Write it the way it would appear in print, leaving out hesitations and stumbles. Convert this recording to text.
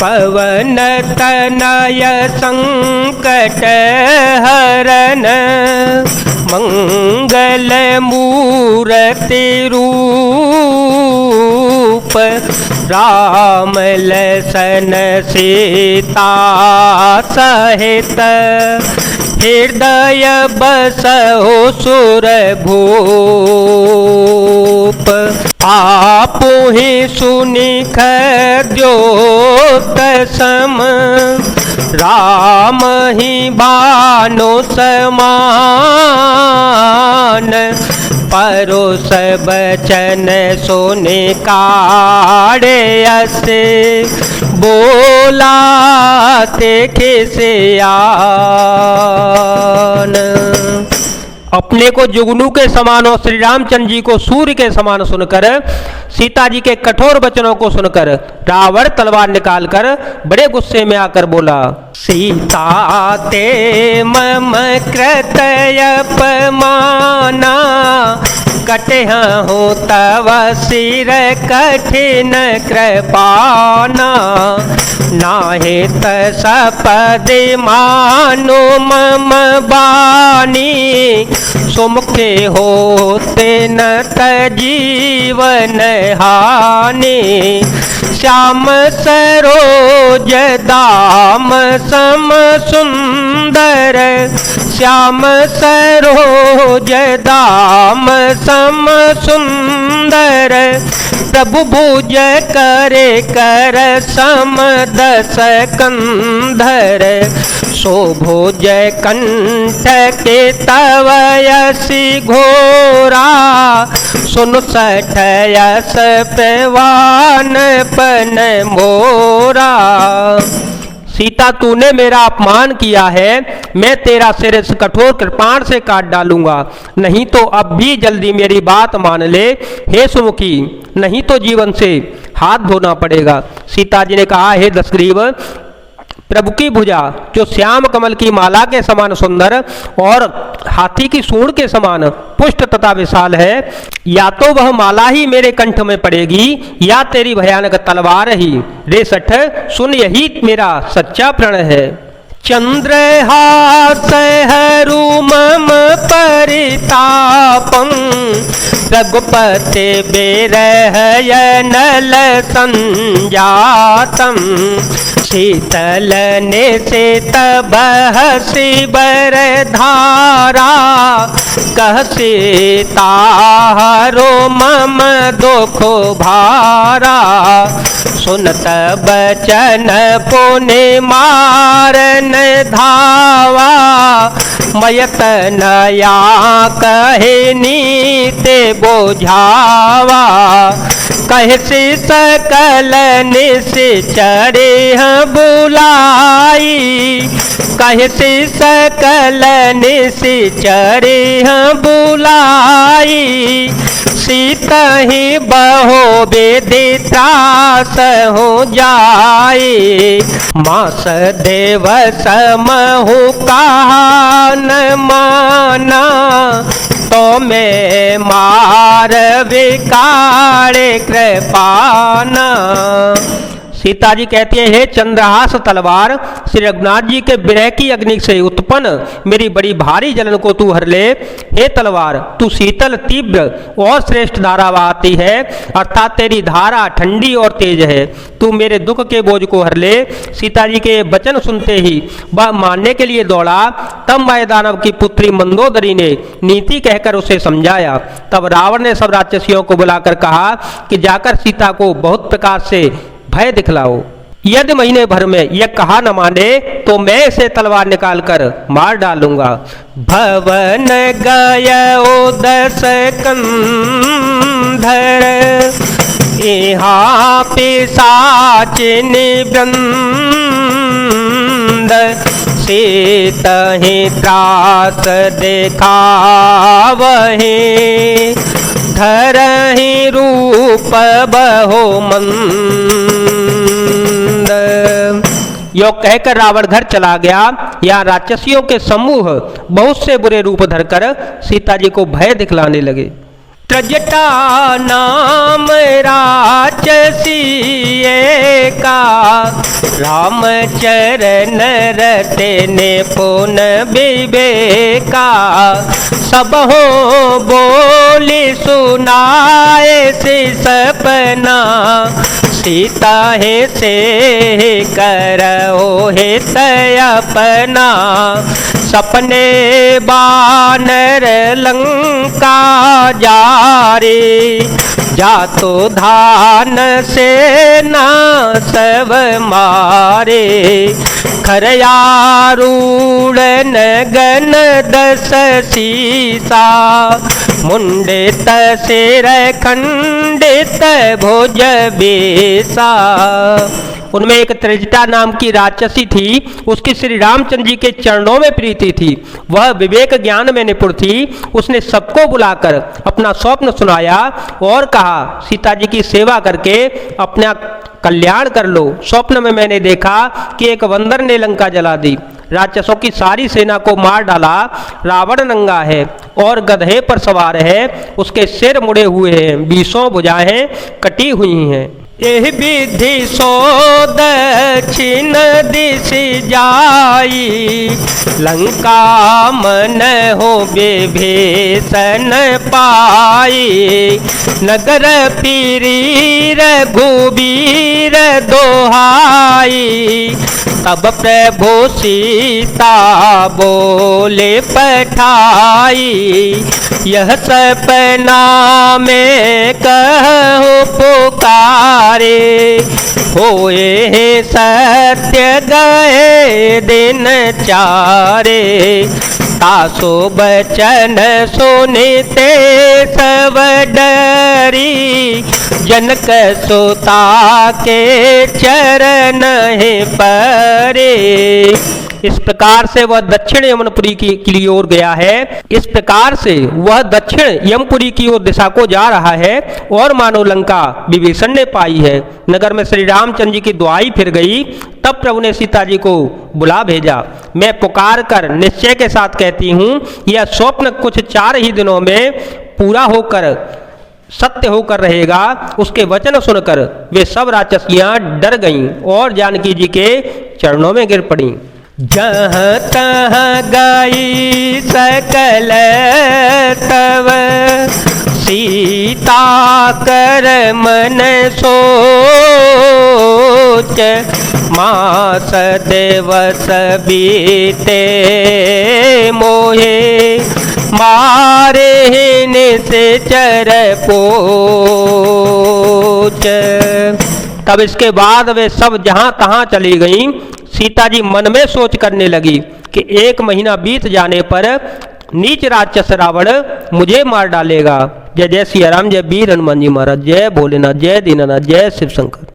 पवन तनय संकट हरन मंगल मूर्ति रूप राम लसन सीता सहित हृदय बसहो सुर भूप आपो ही सुनिख द्योत सम राम ही भानु समान परोस बचन सोने काढ़े असे बोला देखे से आन। अपने को जुगनू के समान और श्री रामचंद्र जी को सूर्य के समान सुनकर, सीता जी के कठोर वचनों को सुनकर रावण तलवार निकालकर बड़े गुस्से में आकर बोला, सीता ते मम कृत अपमाना कटह हो तव सिर कठिन कृपाना नाहे सपद मानो मम बानी सुमुखे होते न जीवन हानि श्याम सरोज दाम सम सुंदर श्याम सरोज दाम सम सुंदर प्रभु भुज करे कर सम दस कंधर शोभोज कंठ के तवयसी घोरा सुन सठयस पेवान पन मोरा। सीता तूने मेरा अपमान किया है, मैं तेरा सिर इस कठोर कृपाण से काट डालूंगा, नहीं तो अब भी जल्दी मेरी बात मान ले हे सुमुखी, नहीं तो जीवन से हाथ धोना पड़ेगा। सीता जी ने कहा, हे दशग्रीव, प्रभु की भुजा जो श्याम कमल की माला के समान सुंदर और हाथी की सूंड के समान पुष्ट तथा विशाल है, या तो वह माला ही मेरे कंठ में पड़ेगी या तेरी भयानक तलवार ही। रे सठ सुन, यही मेरा सच्चा प्रण है। चंद्रहास हरू मम परितापं रघुपते बेरहयनल संजातम शीतल निशित बहसी बर धारा कह सीता हरो मम दुख भारा सुनत बचन पुनि मारन धावा मयत नया कहे नीते बोझावा कहसी सकल निश्चरे बुलाई कहसी सकल निश्चरे बुलाई सीता ही बहो बेदित्रास हो जाए मास देव समहु कान माना तो मैं मार विकारे कृपाना। सीता जी कहती है, हे चंद्रहास तलवार, श्री रघुनाथ जी के विरह की अग्नि से उत्पन्न मेरी बड़ी भारी जलन को तू हर ले। हे तलवार, तू शीतल तीव्र और श्रेष्ठ धारा बहाती है, अर्थात तेरी धारा ठंडी और तेज है। तू मेरे दुख के बोझ को हर ले। सीता जी के वचन सुनते ही वह मानने के लिए दौड़ा। तब मायदानव की पुत्री मंदोदरी ने नीति कहकर उसे समझाया। तब रावण ने सब राक्षसियों को बुलाकर कहा कि जाकर सीता को बहुत प्रकार से भय दिखलाओ। यदि महीने भर में यह कहा न माने तो मैं इसे तलवार निकाल कर मार डालूंगा। भवन गयो दस कंधर यहाँ पिशाच निवृंद सीतहि त्रास देखावहि धरहि रूप बहो मंद। यो कहकर रावण घर चला गया। यहाँ राक्षसियों के समूह बहुत से बुरे रूप धरकर सीता जी को भय दिखलाने लगे। त्रजटा नाम राक्षसी एका, राम चरण रते ने पुन विवेका। सब हो बोली सुनाए से सपना, सीता है से करो हे अपना। सपने बानर लंका जारे, जा तो धान से ना सब मारे। खरयारूढ़ गन दस सीसा, मुंडित सिर खंडित भुज बेसा। उनमें एक त्रिजटा नाम की राक्षसी थी। उसकी श्री रामचंद्र जी के चरणों में प्रीति थी। वह विवेक ज्ञान में निपुण थी। उसने सबको बुलाकर अपना स्वप्न सुनाया और कहा, सीता जी की सेवा करके अपना कल्याण कर लो। स्वप्न में मैंने देखा कि एक बंदर ने लंका जला दी, राक्षसों की सारी सेना को मार डाला। रावण नंगा है और गधे पर सवार है, उसके सिर मुड़े हुए हैं, 20 भुजाएं कटी हुई हैं। एह विधि सो दक्षिण दिश जाई, लंका मन हो विभीषण पाई। नगर फिरी रघुबीर दोहाई, तब प्रभु सीता बोले पठाई। यह सपना में कहो पुकारे, होए सत्य गए दिन चारे। तासो बचन सुनते सब डरी, जनक सुता के चरण है परे। इस प्रकार से वह दक्षिण यमुनपुरी की ओर गया है। इस प्रकार से वह दक्षिण यमपुरी की ओर दिशा को जा रहा है और मानो लंका विभीषण ने पाई है। नगर में श्री रामचंद्र जी की दुआई फिर गई। तब प्रभु ने सीता जी को बुला भेजा। मैं पुकार कर निश्चय के साथ कहती हूँ, यह स्वप्न कुछ 4 ही दिनों में पूरा होकर सत्य होकर रहेगा। उसके वचन सुनकर वे सब राक्षसियां डर गईं और जानकी जी के चरणों में गिर पड़ी। जहाँ तहाँ गई सकल तव, सीता कर मन सोच। मास दिवस बीते मोहे, मारे निश्चर पोच। तब इसके बाद वे सब जहाँ तहाँ चली गईं। सीता जी मन में सोच करने लगी कि 1 महीना बीत जाने पर नीच राक्षस रावण मुझे मार डालेगा। जय जय सिया राम, जय वीर हनुमान जी महाराज, जय भोलेनाथ, जय दीनानाथ, जय शिव शंकर।